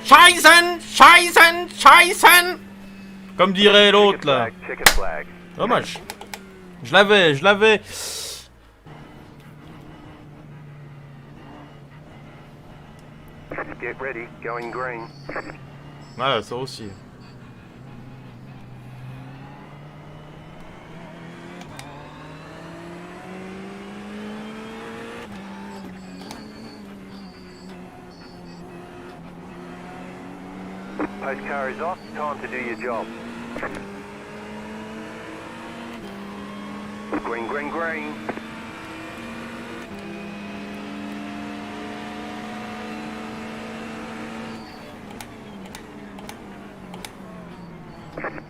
Scheißen! Scheißen! Scheißen! Comme dirait l'autre là. Dommage. Je l'avais, je l'avais. Get ready, going green. Ouais, ça aussi. Post car is off, time to do your job. Green, green, green.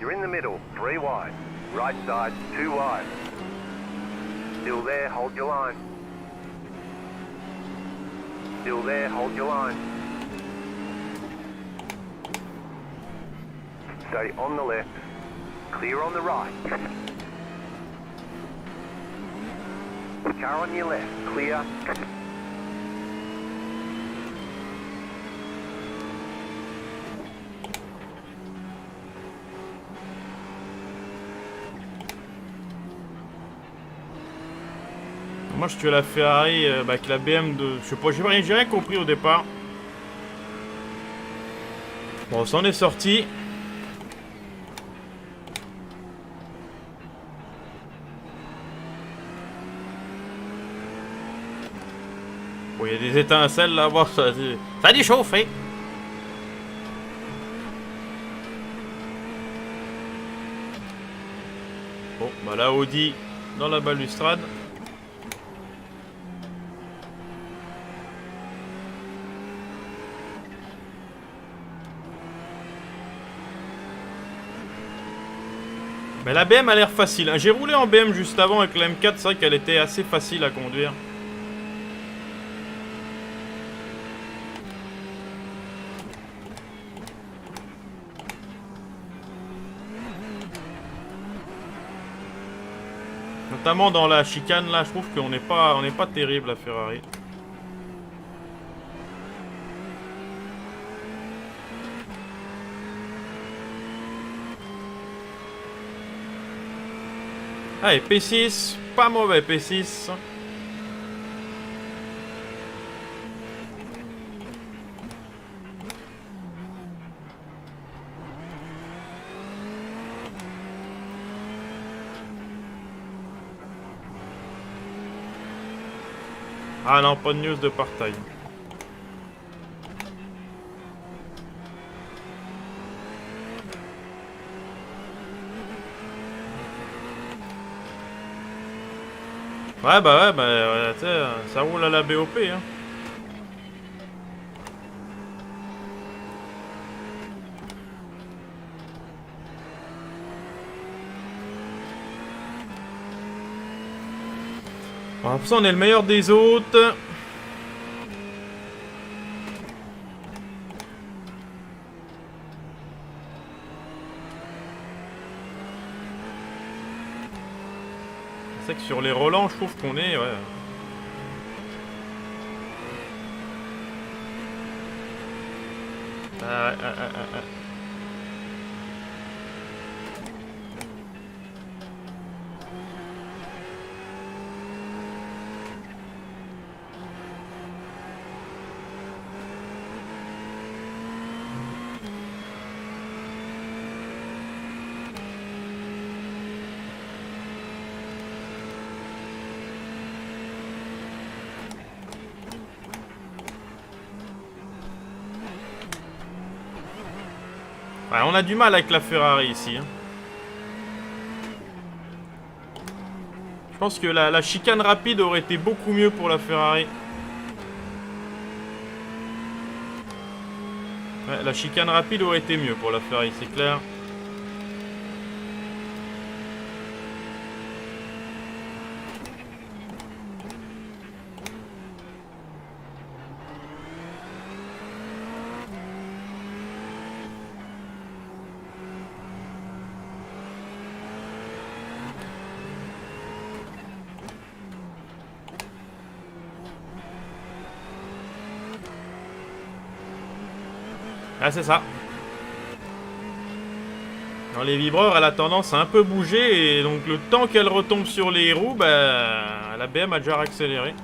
You're in the middle, 3 wide. Right side, 2 wide. Still there, hold your line. Still there, hold your line. Stay on the left. Clear on the right. Car on your left, clear. Moi je tuais la Ferrari avec la BM de... Je sais pas, j'ai rien compris au départ. Bon, on s'en est sorti. Bon, il y a des étincelles là-bas, ça a dû chauffer. Bon, bah là Audi dans la balustrade. Mais la BM a l'air facile, hein. J'ai roulé en BM juste avant avec la M4, c'est vrai qu'elle était assez facile à conduire. Notamment dans la chicane là, je trouve qu'on n'est pas terrible à Ferrari. Allez, P6, pas mauvais P6. Ah non, pas de news de partage. Ouais, tu sais, ça roule à la BOP, hein. Bon, pour ça, on est le meilleur des autres. C'est que sur les Roland, je trouve qu'on est, ouais. Ouais, on a du mal avec la Ferrari ici, hein. Je pense que la chicane rapide aurait été beaucoup mieux pour la Ferrari. Ouais, la chicane rapide aurait été mieux pour la Ferrari, c'est clair. Ah, c'est ça. Dans les vibreurs, elle a tendance à un peu bouger et donc le temps qu'elle retombe sur les roues, bah, la BM a déjà accéléré.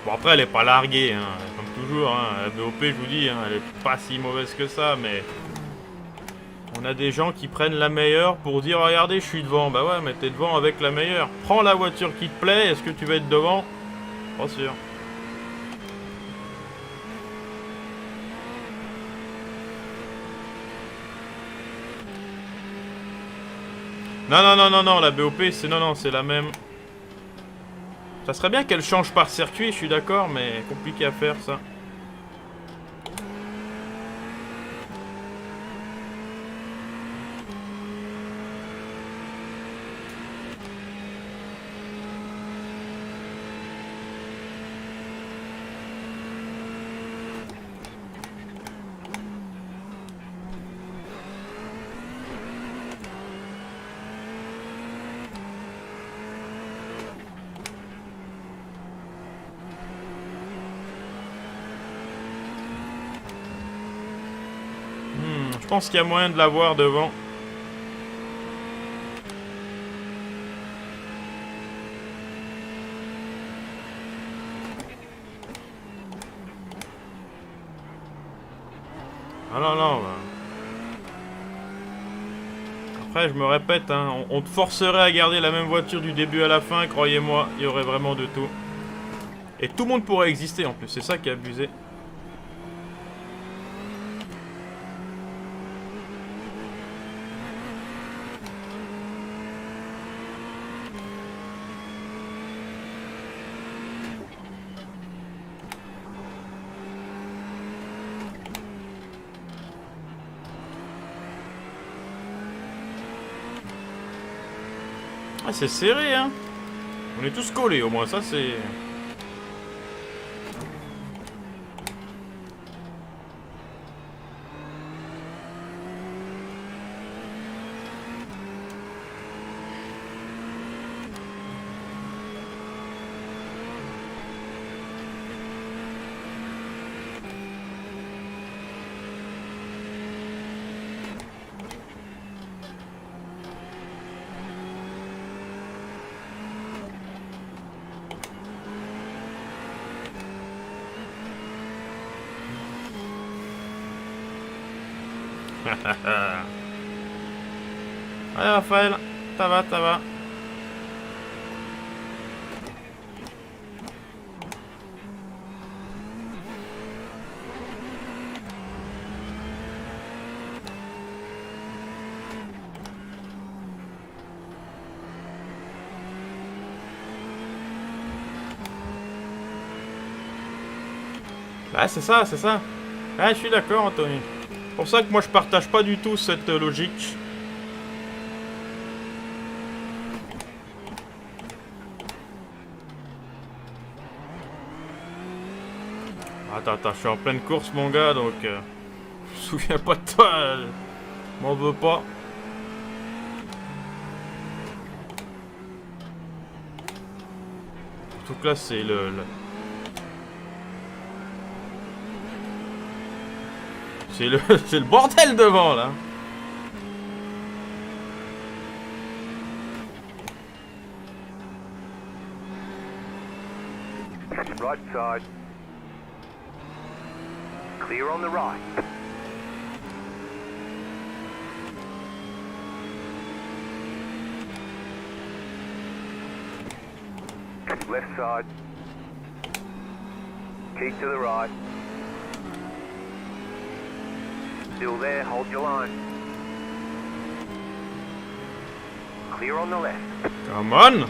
Bon, après, elle est pas larguée, hein, comme toujours. Hein. La BOP, je vous dis, hein, elle est pas si mauvaise que ça, mais on a des gens qui prennent la meilleure pour dire regardez, je suis devant. Bah ouais, mais t'es devant avec la meilleure. Prends la voiture qui te plaît, est-ce que tu vas être devant? Pas sûr. Non, la BOP, c'est non, c'est la même. Ça serait bien qu'elle change par circuit, je suis d'accord, mais compliqué à faire ça. Je pense qu'il y a moyen de l'avoir devant. Ah non. Après, je me répète, hein, on te forcerait à garder la même voiture du début à la fin, croyez-moi, il y aurait vraiment de tout. Et tout le monde pourrait exister en plus, c'est ça qui est abusé. Ah, c'est serré, hein. On est tous collés, au moins, ça c'est... Allez Raphaël, ça va. Ah, c'est ça. Ah, je suis d'accord, Anthony. C'est pour ça que moi je partage pas du tout cette logique. Attends, je suis en pleine course, mon gars, donc... je me souviens pas de toi, m'en veux pas. Surtout que là, c'est c'est le bordel devant, là. Right side. Clear on the right. Left side. Keep to the right. Still there, hold your line. Clear on the left. Come on!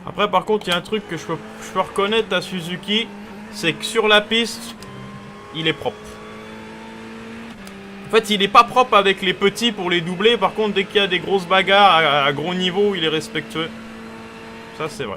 Après, par contre, il y a un truc que je peux reconnaître à Suzuki, c'est que sur la piste, il est propre. En fait, il est pas propre avec les petits pour les doubler. Par contre, dès qu'il y a des grosses bagarres à gros niveau, il est respectueux. Ça, c'est vrai.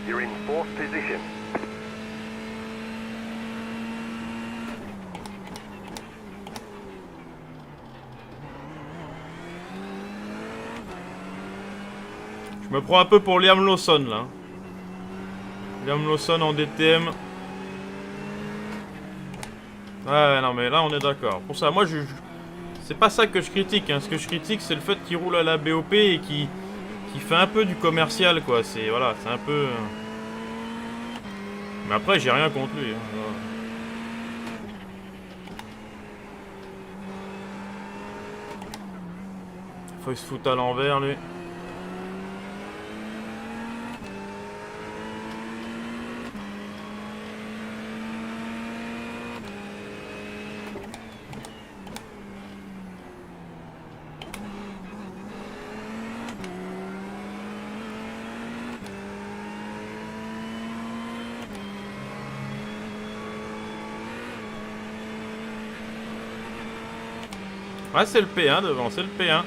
You're in fourth position. Je me prends un peu pour Liam Lawson là. Liam Lawson en DTM. Ouais, non, mais là on est d'accord. Pour ça, moi c'est pas ça que je critique. Hein. Ce que je critique, c'est le fait qu'il roule à la BOP et qu'il fait un peu du commercial, quoi. C'est voilà, c'est un peu. Mais après, j'ai rien contre lui. Hein. Voilà. Faut qu'il se foute à l'envers, lui. Ouais, c'est le P1 devant, c'est le P1.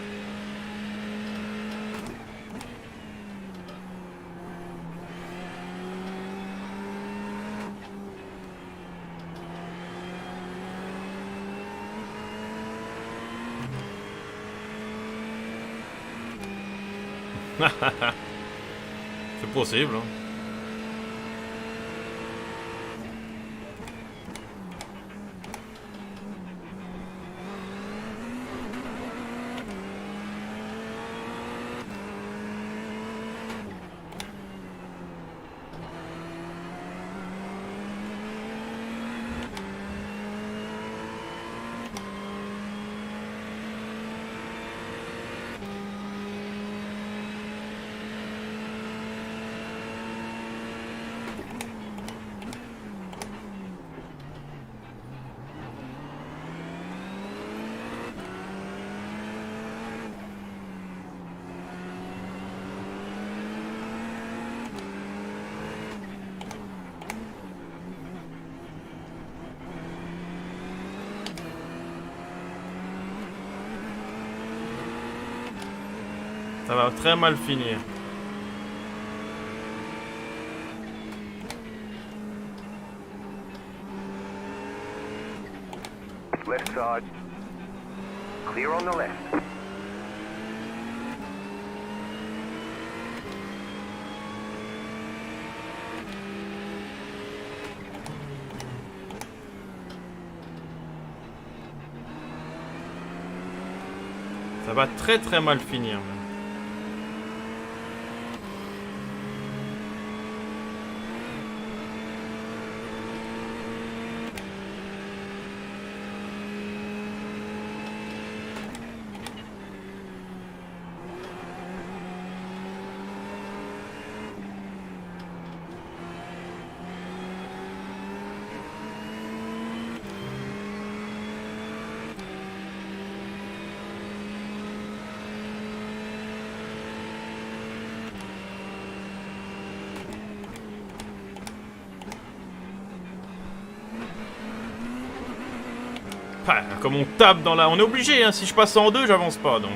C'est possible. Hein. Ça va très mal finir. Left side. Clear on the left. Ça va très très mal finir. Même. Ah, comme on tape dans la... On est obligé, hein. Si je passe en deux, j'avance pas, donc...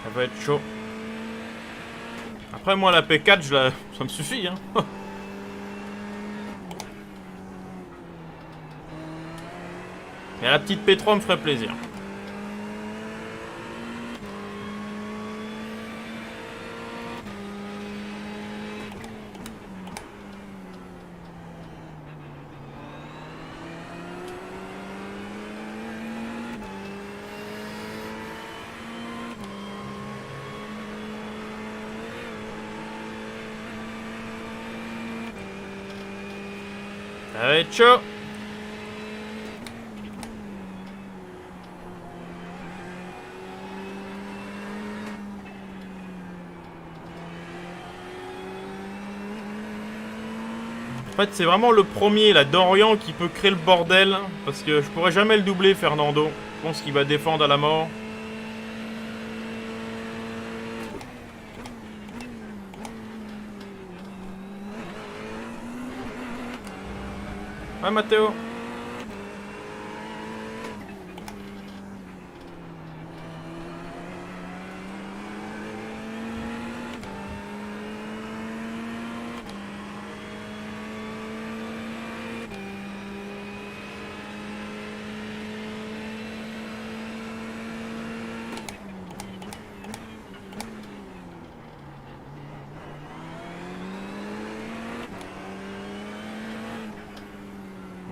Ça va être chaud. Après, moi, la P4, ça me suffit, hein. Mais la petite P3 me ferait plaisir. Ça va être chaud. En fait, c'est vraiment le premier, là, Dorian, qui peut créer le bordel. Parce que je pourrais jamais le doubler, Fernando. Je pense qu'il va défendre à la mort. Ouais, Matteo.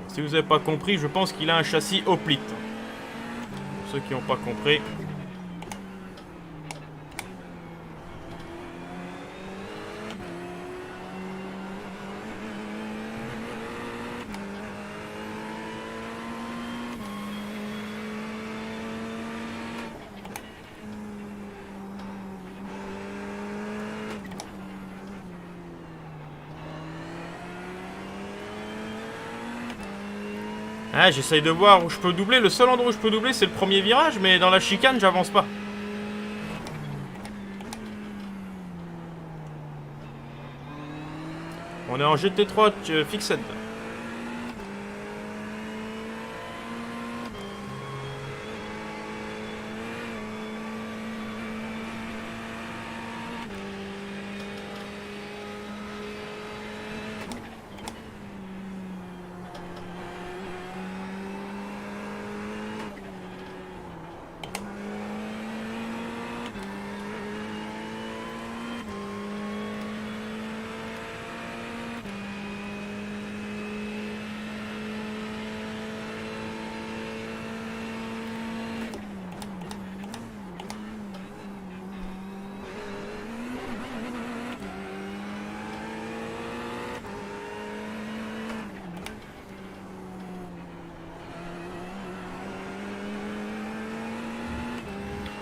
Si vous n'avez pas compris, je pense qu'il a un châssis Hoplite. Pour ceux qui n'ont pas compris. Ah, j'essaye de voir où je peux doubler. Le seul endroit où je peux doubler, c'est le premier virage, mais dans la chicane, j'avance pas. On est en GT3 Fixed.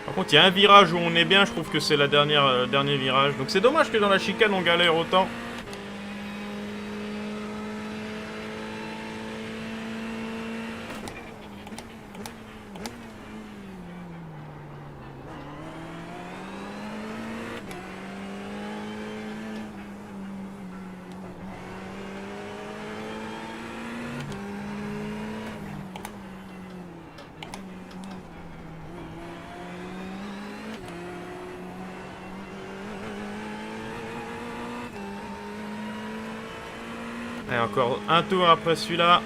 Par contre, il y a un virage où on est bien, je trouve que c'est la dernier virage. Donc c'est dommage que dans la chicane, on galère autant. Et encore un tour après celui-là.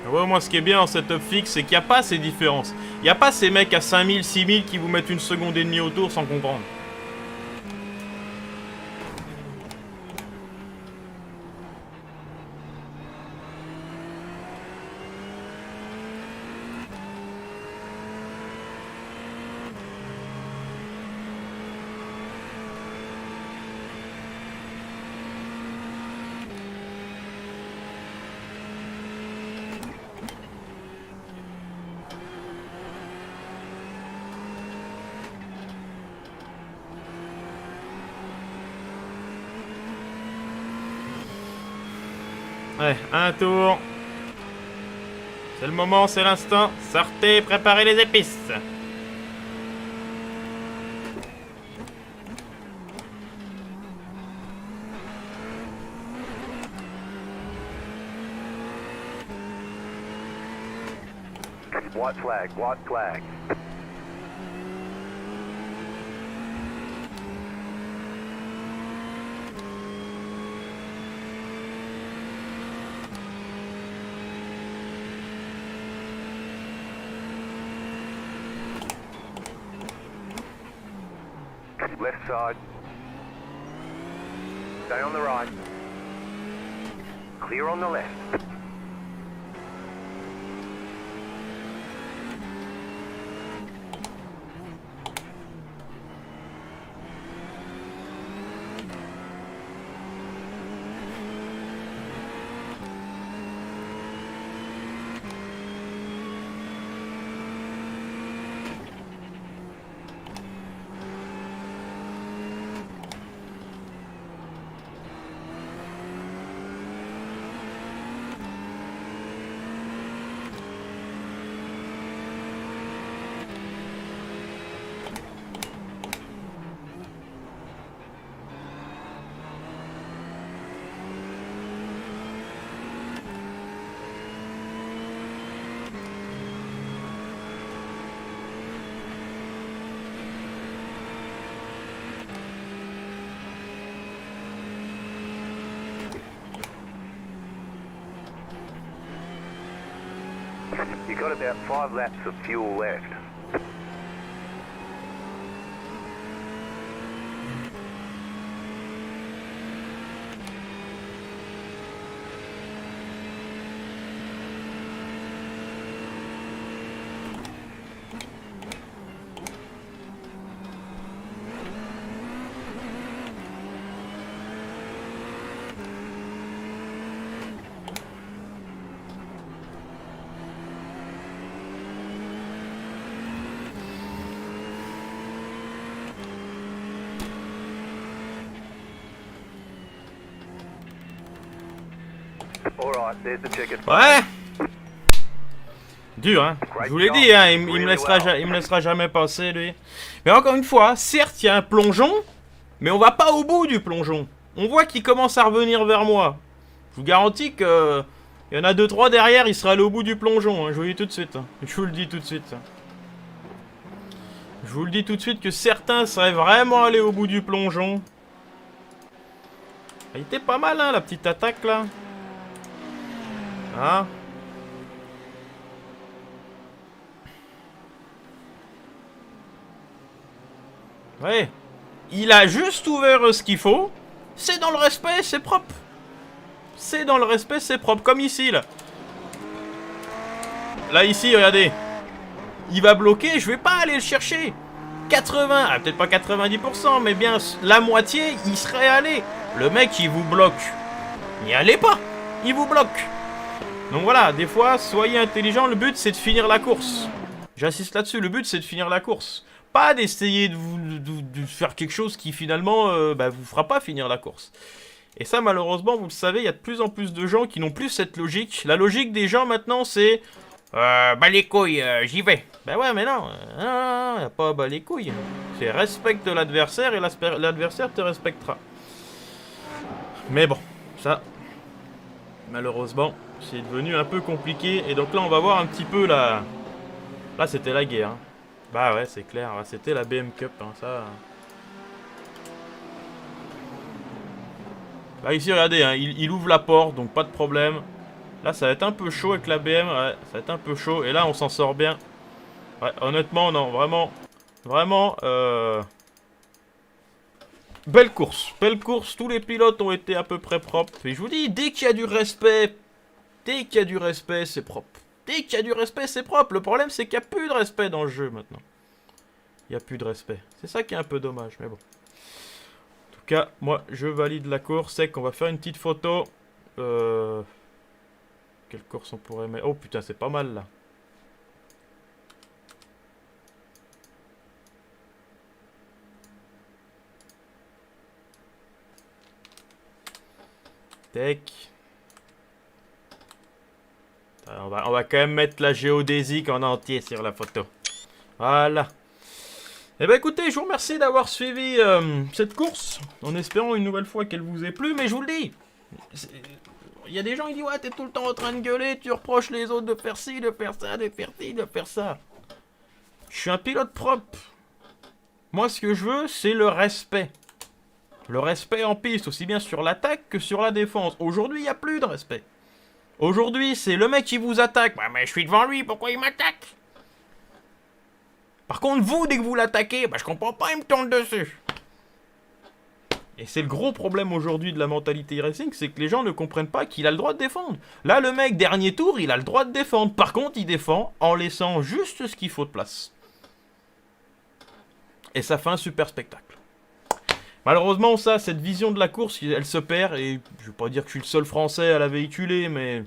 Ouais, moi ce qui est bien en setup fixe, c'est qu'il n'y a pas ces différences. Il n'y a pas ces mecs à 5000, 6000 qui vous mettent une seconde et demie au tour sans comprendre. Ouais, un tour. C'est le moment, c'est l'instant. Sortez, préparez les épices. White flag, white flag. Left side. Stay on the right. Clear on the left. You got about 5 laps of fuel left. Alright, there's the ticket. Ouais. Dur, hein. Je vous l'ai dit, hein, il me laissera jamais passer, lui. Mais encore une fois, certes, il y a un plongeon, mais on va pas au bout du plongeon. On voit qu'il commence à revenir vers moi. Je vous garantis que il y en a 2-3 derrière, il sera allé au bout du plongeon, hein. Je vous le dis tout de suite. Hein. Je vous le dis tout de suite. Je vous le dis tout de suite que certains seraient vraiment allés au bout du plongeon. Il était pas mal, hein, la petite attaque, là. Hein? Ouais. Il a juste ouvert ce qu'il faut. C'est dans le respect, c'est propre. C'est dans le respect, c'est propre. Comme ici, là. Là, ici, regardez. Il va bloquer, je vais pas aller le chercher. 80, ah, peut-être pas 90%, mais bien la moitié, il serait allé. Le mec, il vous bloque. N'y allez pas. Il vous bloque. Donc voilà, des fois, soyez intelligent. Le but, c'est de finir la course. J'insiste là-dessus. Le but, c'est de finir la course. Pas d'essayer de faire quelque chose qui, finalement, vous fera pas finir la course. Et ça, malheureusement, vous le savez, il y a de plus en plus de gens qui n'ont plus cette logique. La logique des gens, maintenant, c'est... bah les couilles, j'y vais. Bah ouais, mais non, y a pas bah les couilles. C'est respecte l'adversaire et l'adversaire te respectera. Mais bon, ça, malheureusement, c'est devenu un peu compliqué. Et donc là, on va voir un petit peu la... Là, c'était la guerre. Hein. Bah ouais, c'est clair, c'était la BM Cup, hein, ça... Là, ici, regardez, hein, il ouvre la porte, donc pas de problème. Là, ça va être un peu chaud avec la BM, ouais, ça va être un peu chaud. Et là, on s'en sort bien. Ouais, honnêtement, non, vraiment, vraiment, belle course, tous les pilotes ont été à peu près propres. Et je vous dis, dès qu'il y a du respect, c'est propre. Dès qu'il y a du respect, c'est propre. Le problème, c'est qu'il n'y a plus de respect dans le jeu, maintenant. Il n'y a plus de respect. C'est ça qui est un peu dommage, mais bon. En tout cas, moi, je valide la course. C'est qu'on va faire une petite photo. Quelle course on pourrait mettre? Oh putain, c'est pas mal là. Tech. On va quand même mettre la géodésique en entier sur la photo. Voilà. Eh ben écoutez, je vous remercie d'avoir suivi cette course. En espérant une nouvelle fois qu'elle vous ait plu. Mais je vous le dis. Il y a des gens qui disent ouais, t'es tout le temps en train de gueuler, tu reproches les autres de faire ci, de faire ça, de faire ci, de faire ça. Je suis un pilote propre. Moi, ce que je veux, c'est le respect. Le respect en piste, aussi bien sur l'attaque que sur la défense. Aujourd'hui, il n'y a plus de respect. Aujourd'hui, c'est le mec qui vous attaque. Bah, mais je suis devant lui, pourquoi il m'attaque? Par contre, vous, dès que vous l'attaquez, bah, je comprends pas, il me tourne dessus. Et c'est le gros problème aujourd'hui de la mentalité racing, c'est que les gens ne comprennent pas qu'il a le droit de défendre. Là, le mec, dernier tour, il a le droit de défendre. Par contre, il défend en laissant juste ce qu'il faut de place. Et ça fait un super spectacle. Malheureusement, ça, cette vision de la course, elle se perd. Et je ne vais pas dire que je suis le seul Français à la véhiculer, mais...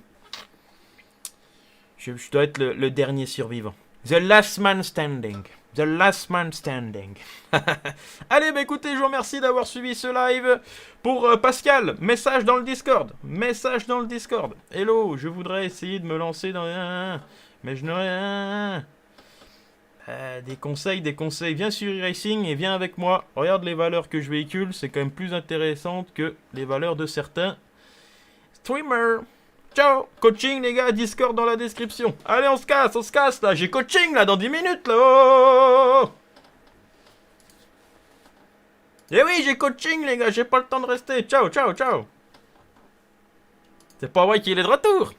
Je dois être le dernier survivant. The last man standing. The last man standing. Allez, bah écoutez, je vous remercie d'avoir suivi ce live. Pour Pascal, message dans le Discord. Message dans le Discord. Hello, je voudrais essayer de me lancer dans... Mais je n'aurais... des conseils. Viens sur e-racing et viens avec moi. Regarde les valeurs que je véhicule. C'est quand même plus intéressant que les valeurs de certains streamers. Ciao. Coaching, les gars. Discord dans la description. Allez, on se casse là. J'ai coaching là dans 10 minutes là. Oh. Eh oui, j'ai coaching les gars. J'ai pas le temps de rester. Ciao. C'est pas vrai qu'il est de retour.